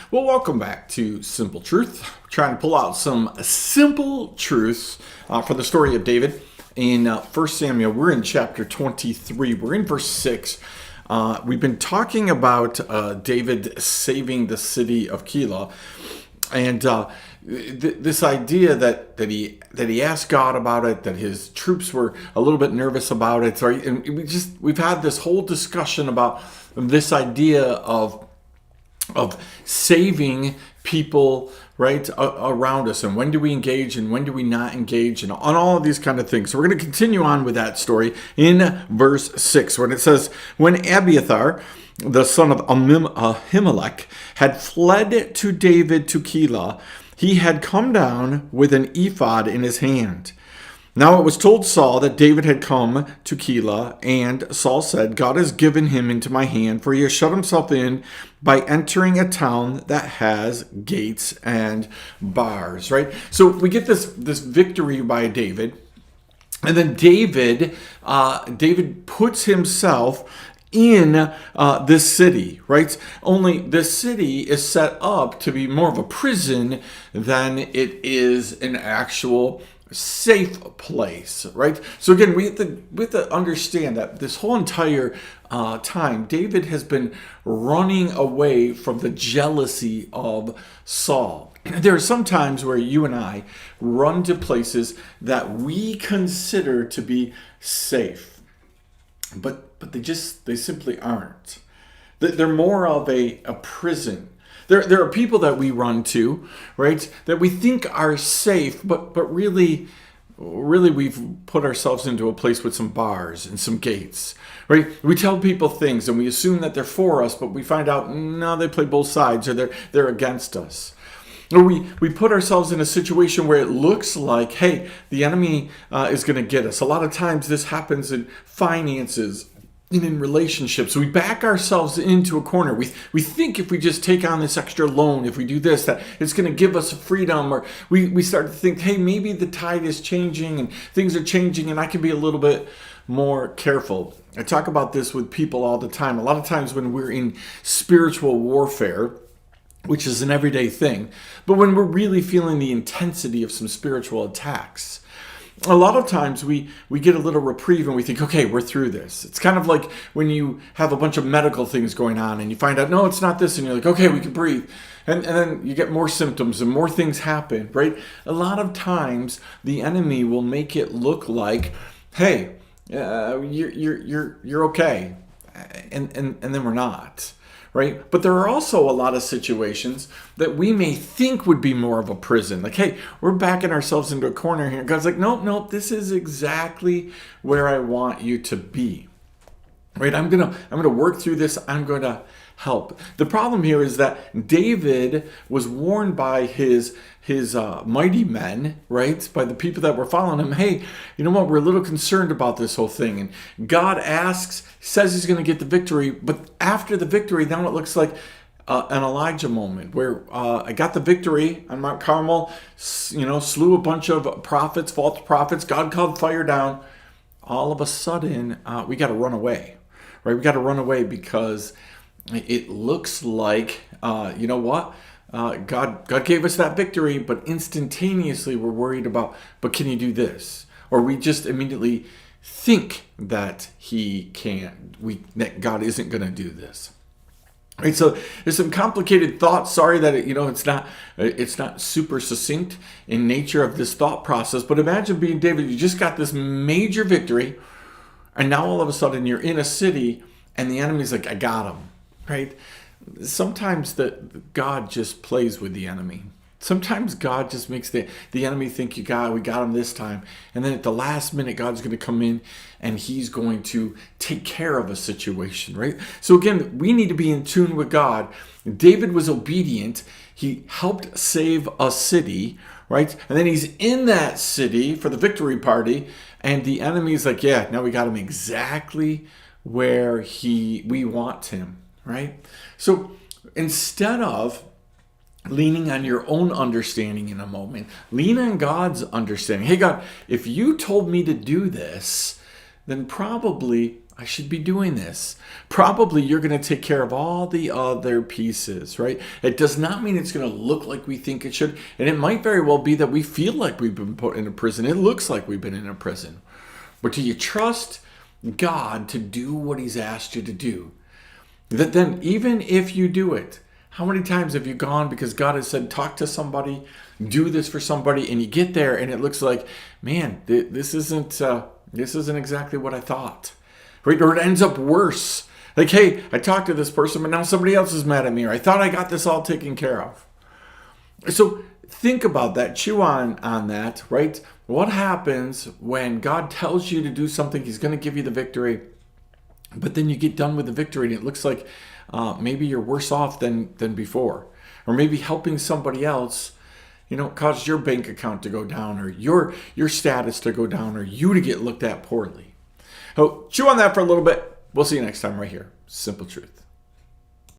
Well, welcome back to Simple Truth. We're trying to pull out some simple truths for the story of David in 1 Samuel. We're in chapter 23. We're in verse 6. We've been talking about David saving the city of Keilah, and this idea that he asked God about it, that his troops were a little bit nervous about it. Right? And we've had this whole discussion about this idea of saving people, right, around us, and when do we engage and when do we not engage, and on all of these kind of things. So we're going to continue on with that story in verse 6, when it says, when Abiathar, the son of Ahimelech, had fled to David to Keilah, he had come down with an ephod in his hand. Now it was told Saul that David had come to Keilah, and Saul said, God has given him into my hand, for he has shut himself in by entering a town that has gates and bars. Right? So we get this victory by David, and then David puts himself in this city, right? Only this city is set up to be more of a prison than it is an actual safe place, right? So again, we have to understand that this whole entire time, David has been running away from the jealousy of Saul. There are some times where you and I run to places that we consider to be safe, but they simply aren't. They're more of a prison. There are people that we run to, right, that we think are safe, but really we've put ourselves into a place with some bars and some gates, right? We tell people things and we assume that they're for us, but we find out, no, they play both sides, or they're against us. Or we put ourselves in a situation where it looks like, hey, the enemy is going to get us. A lot of times this happens in finances, in relationships. We back ourselves into a corner. We think if we just take on this extra loan, if we do this, that it's going to give us freedom. Or we start to think, hey, maybe the tide is changing and things are changing and I can be a little bit more careful. I talk about this with people all the time. A lot of times when we're in spiritual warfare, which is an everyday thing, but when we're really feeling the intensity of some spiritual attacks, a lot of times we get a little reprieve and we think, okay, we're through this. It's kind of like when you have a bunch of medical things going on and you find out, no, it's not this, and you're like, okay, we can breathe. And then you get more symptoms and more things happen, right? A lot of times the enemy will make it look like, hey, you're okay, and then we're not. Right? But there are also a lot of situations that we may think would be more of a prison. Like, hey, we're backing ourselves into a corner here. God's like, nope, this is exactly where I want you to be. Right? I'm gonna work through this. I'm going to help. The problem here is that David was warned by his mighty men, right? By the people that were following him. Hey, you know what? We're a little concerned about this whole thing. And God says he's going to get the victory. But after the victory, now it looks like an Elijah moment where I got the victory on Mount Carmel, slew a bunch of prophets, false prophets. God called fire down. All of a sudden, we got to run away, right? We got to run away because it looks like, you know what? God gave us that victory, but instantaneously we're worried about, but can he do this? Or we just immediately think that that God isn't going to do this. Right, so there's some complicated thoughts. Sorry that it's not super succinct in nature of this thought process. But imagine being David. You just got this major victory, and now all of a sudden you're in a city, and the enemy's like, I got him. Right? Sometimes God just plays with the enemy. Sometimes God just makes the enemy think we got him this time. And then at the last minute, God's going to come in and he's going to take care of a situation, right? So again, we need to be in tune with God. David was obedient. He helped save a city, right? And then he's in that city for the victory party. And the enemy's like, yeah, now we got him exactly where we want him. Right? So instead of leaning on your own understanding in a moment, lean on God's understanding. Hey, God, if you told me to do this, then probably I should be doing this. Probably you're going to take care of all the other pieces, right? It does not mean it's going to look like we think it should. And it might very well be that we feel like we've been put in a prison. It looks like we've been in a prison. But do you trust God to do what he's asked you to do? That then, even if you do it, how many times have you gone because God has said, talk to somebody, do this for somebody, and you get there and it looks like, man, this isn't exactly what I thought. Right? Or it ends up worse. Like, hey, I talked to this person, but now somebody else is mad at me, or I thought I got this all taken care of. So think about that. Chew on that, right? What happens when God tells you to do something, he's going to give you the victory, but then you get done with the victory and it looks like maybe you're worse off than before. Or maybe helping somebody else, caused your bank account to go down, or your status to go down, or you to get looked at poorly. So chew on that for a little bit. We'll see you next time right here. Simple Truth.